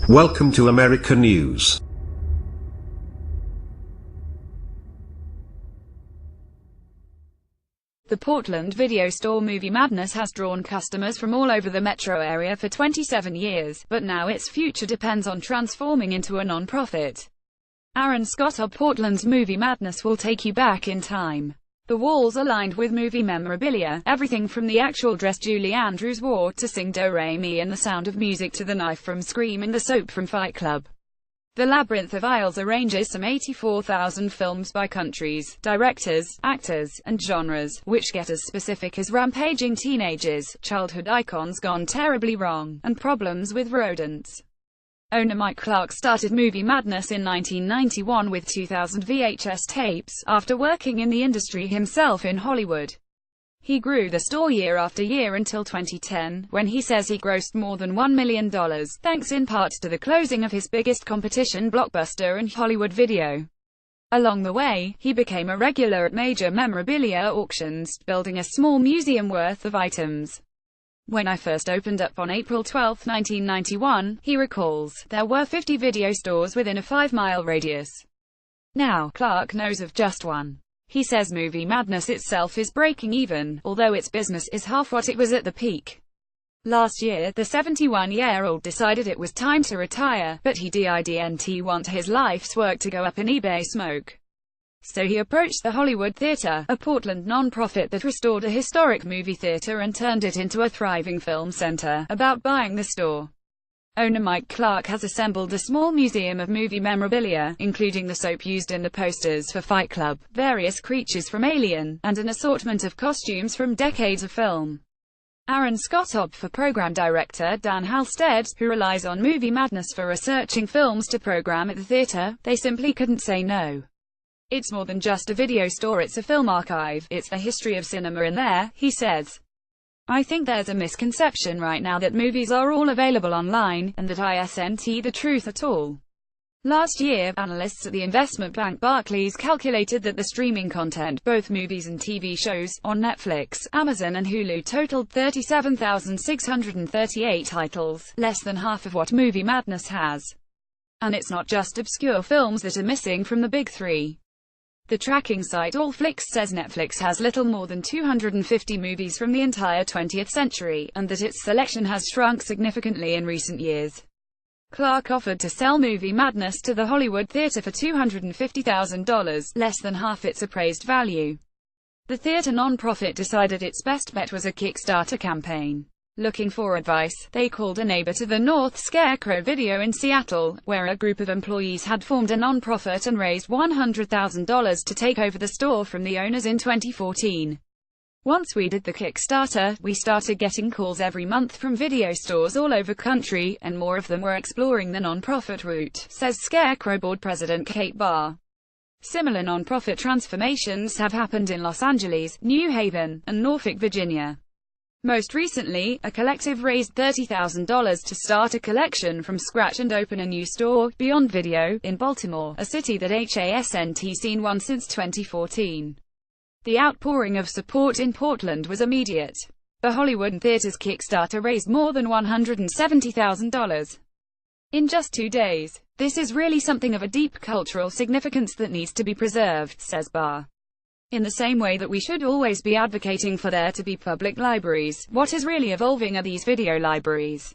Welcome to America News. The Portland video store Movie Madness has drawn customers from all over the metro area for 27 years, but now its future depends on transforming into a non-profit. ScottOPB Portlands Movie Madness will take you back in time. The walls are lined with movie memorabilia, everything from the actual dress Julie Andrews wore to Sing Do Re Mi and The Sound of Music to the knife from Scream and the soap from Fight Club. The labyrinth of aisles arranges some 84,000 films by countries, directors, actors, and genres, which get as specific as rampaging teenagers, childhood icons gone terribly wrong, and problems with rodents. Owner Mike Clark started Movie Madness in 1991 with 2,000 VHS tapes, after working in the industry himself in Hollywood. He grew the store year after year until 2010, when he says he grossed more than $1 million, thanks in part to the closing of his biggest competition Blockbuster and Hollywood Video. Along the way, he became a regular at major memorabilia auctions, building a small museum worth of items. When I first opened up on April 12, 1991, he recalls, there were 50 video stores within a 5-mile radius. Now, Clark knows of just one. He says Movie Madness itself is breaking even, although its business is half what it was at the peak. Last year, the 71-year-old decided it was time to retire, but he didn't want his life's work to go up in eBay smoke. So he approached the Hollywood Theater, a Portland non-profit that restored a historic movie theater and turned it into a thriving film center, about buying the store. Owner Mike Clark has assembled a small museum of movie memorabilia, including the soap used in the posters for Fight Club, various creatures from Alien, and an assortment of costumes from decades of film. ScottOPB Program Director Dan Halstead, who relies on Movie Madness for researching films to program at the theater, they simply couldn't say no. It's more than just a video store, it's a film archive, it's the history of cinema in there, he says. I think there's a misconception right now that movies are all available online, and that isn't the truth at all. Last year, analysts at the investment bank Barclays calculated that the streaming content, both movies and TV shows, on Netflix, Amazon and Hulu totaled 37,638 titles, less than half of what Movie Madness has. And it's not just obscure films that are missing from the big three. The tracking site AllFlix says Netflix has little more than 250 movies from the entire 20th century, and that its selection has shrunk significantly in recent years. Clark offered to sell Movie Madness to the Hollywood Theater for $250,000, less than half its appraised value. The theater non-profit decided its best bet was a Kickstarter campaign. Looking for advice, they called a neighbor to the north, Scarecrow Video in Seattle, where a group of employees had formed a non-profit and raised $100,000 to take over the store from the owners in 2014. Once we did the Kickstarter, we started getting calls every month from video stores all over country, and more of them were exploring the non-profit route, says Scarecrow board president Kate Barr. Similar non-profit transformations have happened in Los Angeles, New Haven, and Norfolk, Virginia. Most recently, a collective raised $30,000 to start a collection from scratch and open a new store, Beyond Video, in Baltimore, a city that hasn't seen one since 2014. The outpouring of support in Portland was immediate. The Hollywood Theater's Kickstarter raised more than $170,000 in just 2 days. This is really something of a deep cultural significance that needs to be preserved, says Barr. In the same way that we should always be advocating for there to be public libraries, what is really evolving are these video libraries.